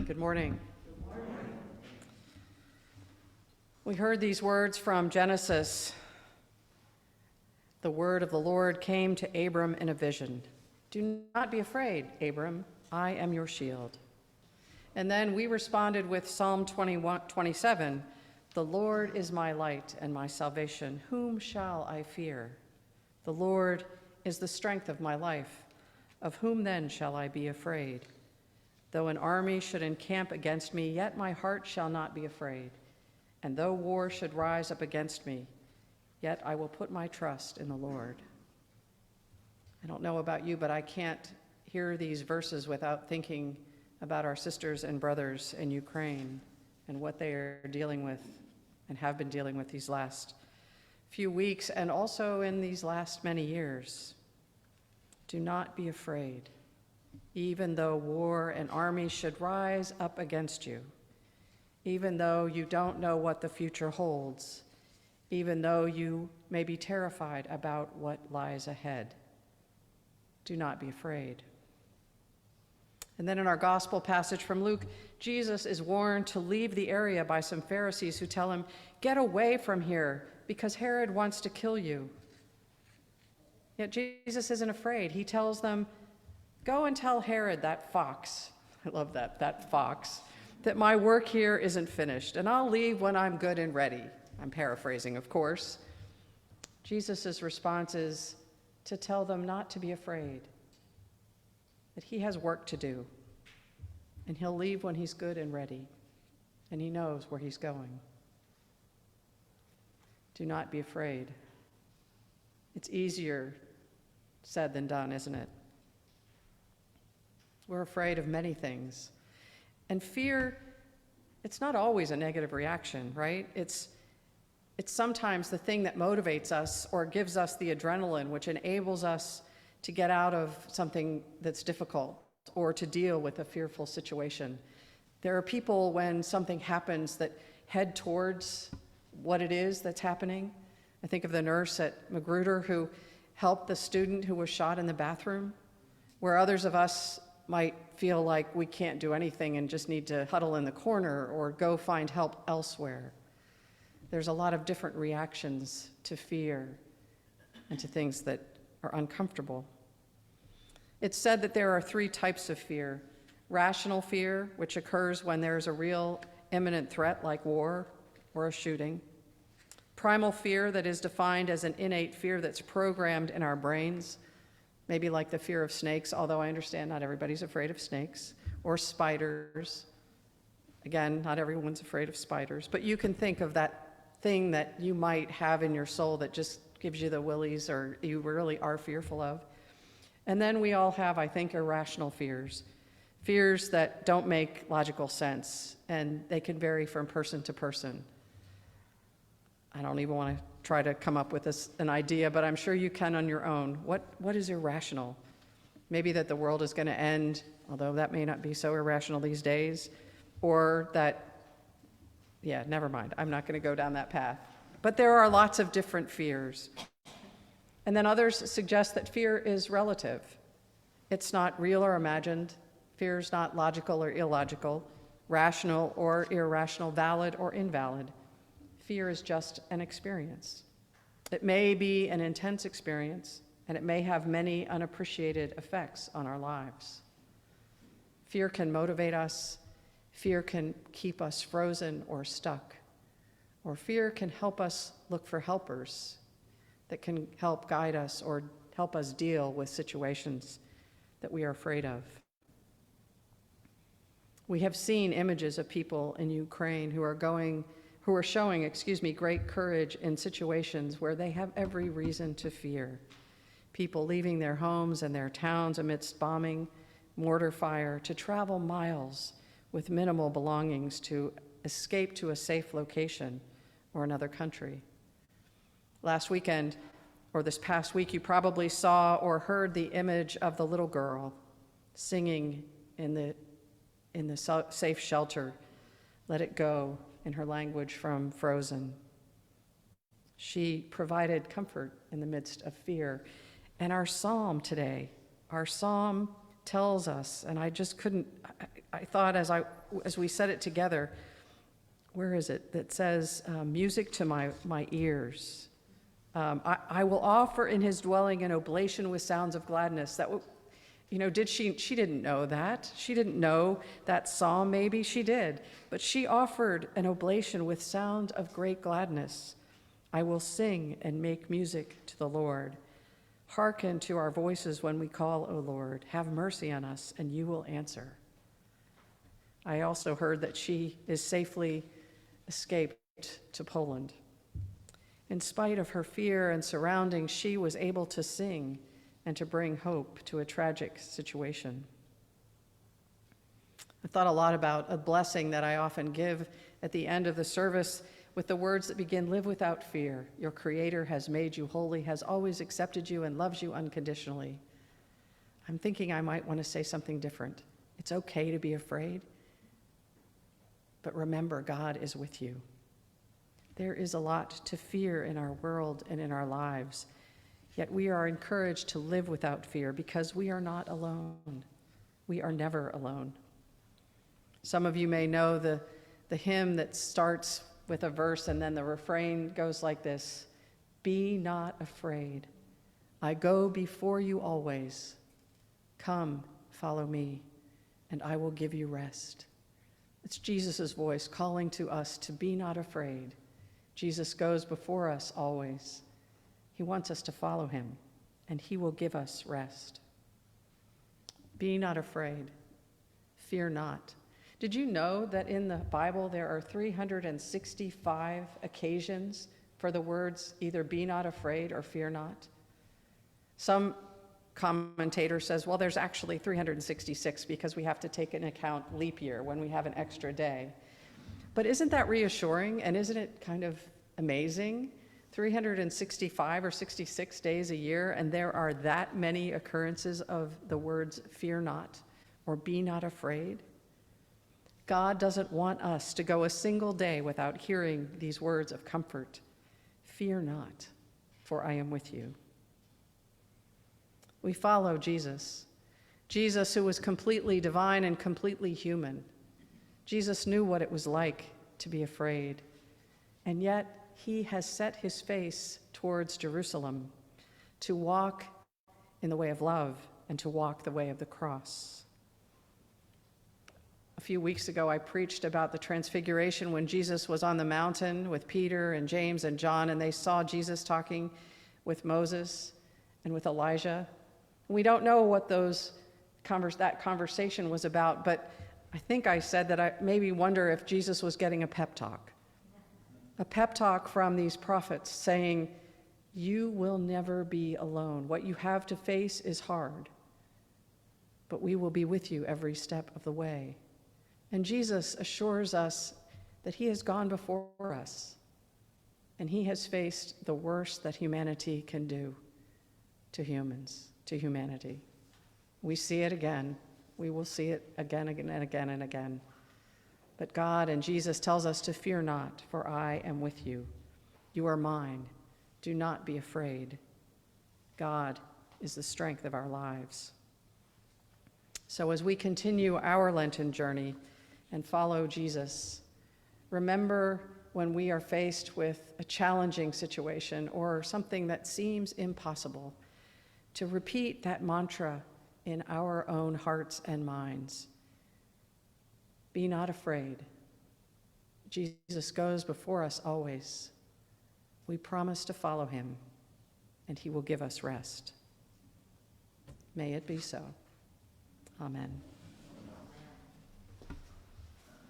Good morning. We heard these words from Genesis. The word of the Lord came to Abram in a vision. Do not be afraid, Abram, I am your shield. And then we responded with Psalm 27, the Lord is my light and my salvation. Whom shall I fear? The Lord is the strength of my life. Of whom then shall I be afraid? Though an army should encamp against me, yet my heart shall not be afraid. And though war should rise up against me, yet I will put my trust in the Lord. I don't know about you, but I can't hear these verses without thinking about our sisters and brothers in Ukraine and what they are dealing with and have been dealing with these last few weeks and also in these last many years. Do not be afraid. Even though war and armies should rise up against you, even though you don't know what the future holds, even though you may be terrified about what lies ahead, do not be afraid. And then in our gospel passage from Luke, Jesus is warned to leave the area by some Pharisees who tell him, "Get away from here, because Herod wants to kill you." Yet Jesus isn't afraid. He tells them, "Go and tell Herod, that fox," I love that fox, "that my work here isn't finished, and I'll leave when I'm good and ready." I'm paraphrasing, of course. Jesus' response is to tell them not to be afraid, that he has work to do, and he'll leave when he's good and ready, and he knows where he's going. Do not be afraid. It's easier said than done, isn't it? We're afraid of many things. And fear, it's not always a negative reaction, right? It's sometimes the thing that motivates us or gives us the adrenaline, which enables us to get out of something that's difficult or to deal with a fearful situation. There are people, when something happens, that head towards what it is that's happening. I think of the nurse at Magruder who helped the student who was shot in the bathroom, where others of us might feel like we can't do anything and just need to huddle in the corner or go find help elsewhere. There's a lot of different reactions to fear and to things that are uncomfortable. It's said that there are 3 types of fear. Rational fear, which occurs when there's a real imminent threat like war or a shooting. Primal fear, that is defined as an innate fear that's programmed in our brains, maybe like the fear of snakes, although I understand not everybody's afraid of snakes, or spiders. Again, not everyone's afraid of spiders, but you can think of that thing that you might have in your soul that just gives you the willies or you really are fearful of. And then we all have, I think, irrational fears, fears that don't make logical sense, and they can vary from person to person. I don't even want to try to come up with an idea, but I'm sure you can on your own. What is irrational? Maybe that the world is going to end, although that may not be so irrational these days, or that, never mind. I'm not going to go down that path. But there are lots of different fears. And then others suggest that fear is relative. It's not real or imagined. Fear is not logical or illogical, rational or irrational, valid or invalid. Fear is just an experience. It may be an intense experience, and it may have many unappreciated effects on our lives. Fear can motivate us. Fear can keep us frozen or stuck. Or fear can help us look for helpers that can help guide us or help us deal with situations that we are afraid of. We have seen images of people in Ukraine who are showing great courage in situations where they have every reason to fear. People leaving their homes and their towns amidst bombing, mortar fire, to travel miles with minimal belongings to escape to a safe location or another country. Last weekend, or this past week, you probably saw or heard the image of the little girl singing in the safe shelter, "Let It Go," in her language from Frozen. She provided comfort in the midst of fear. And our psalm today, our psalm tells us, and I just couldn't, I thought as we said it together, where is it, that says, music to my ears. I will offer in his dwelling an oblation with sounds of gladness. That, she didn't know that. She didn't know that psalm, maybe she did. But she offered an oblation with sound of great gladness. I will sing and make music to the Lord. Hearken to our voices when we call, O Lord. Have mercy on us, and you will answer. I also heard that she is safely escaped to Poland. In spite of her fear and surroundings, she was able to sing and to bring hope to a tragic situation. I thought a lot about a blessing that I often give at the end of the service with the words that begin, live without fear. Your Creator has made you holy, has always accepted you, and loves you unconditionally. I'm thinking I might want to say something different. It's okay to be afraid, but remember, God is with you. There is a lot to fear in our world and in our lives, yet we are encouraged to live without fear because we are not alone. We are never alone. Some of you may know the hymn that starts with a verse and then the refrain goes like this: be not afraid. I go before you always. Come, follow me, and I will give you rest. It's Jesus' voice calling to us to be not afraid. Jesus goes before us always. He wants us to follow him, and he will give us rest. Be not afraid. Fear not. Did you know that in the Bible there are 365 occasions for the words either be not afraid or fear not? Some commentator says, well, there's actually 366 because we have to take into account leap year when we have an extra day. But isn't that reassuring, and isn't it kind of amazing? 365 or 66 days a year, and there are that many occurrences of the words fear not or be not afraid. God doesn't want us to go a single day without hearing these words of comfort. Fear not, for I am with you. We follow Jesus. Jesus, who was completely divine and completely human. Jesus knew what it was like to be afraid, and yet he has set his face towards Jerusalem to walk in the way of love and to walk the way of the cross. A few weeks ago, I preached about the transfiguration when Jesus was on the mountain with Peter and James and John, and they saw Jesus talking with Moses and with Elijah. We don't know what that conversation was about, but I think I said that I maybe wonder if Jesus was getting a pep talk from these prophets saying, you will never be alone. What you have to face is hard, but we will be with you every step of the way. And Jesus assures us that he has gone before us, and he has faced the worst that humanity can do to humans, to humanity. We see it again. We will see it again and again and again. But God and Jesus tells us to fear not, for I am with you. You are mine. Do not be afraid. God is the strength of our lives. So as we continue our Lenten journey and follow Jesus, remember when we are faced with a challenging situation or something that seems impossible, to repeat that mantra in our own hearts and minds. Be not afraid. Jesus goes before us always. We promise to follow him, and he will give us rest. May it be so. Amen.